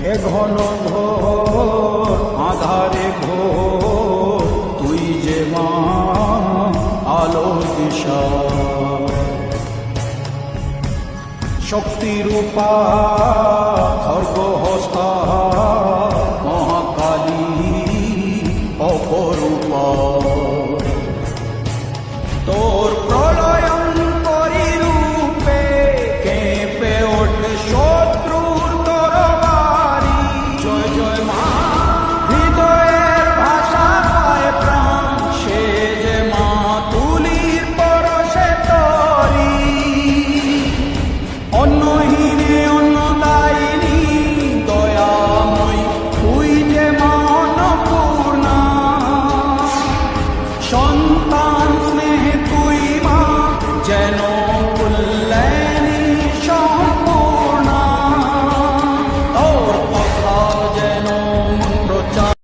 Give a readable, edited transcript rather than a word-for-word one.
এ ঘন ঘোর আধারে ঘোর তুই যে মা আলো দিশা শক্তিরূপা খর্গ হস্তা